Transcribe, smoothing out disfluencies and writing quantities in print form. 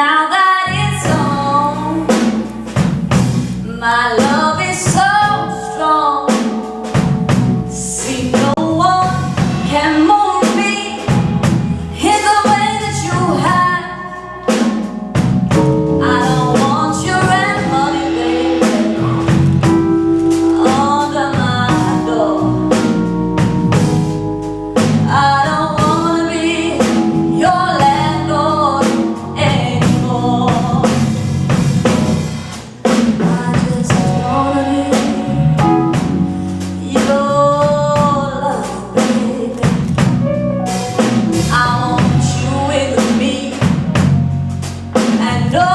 Now that it's on, my love is so strong. See, no one can move me in the way that you have. I don't want your rent money, baby, under my door. I don't wanna be your landlord anymore. I just wanna be your love, baby. I want you with me, and no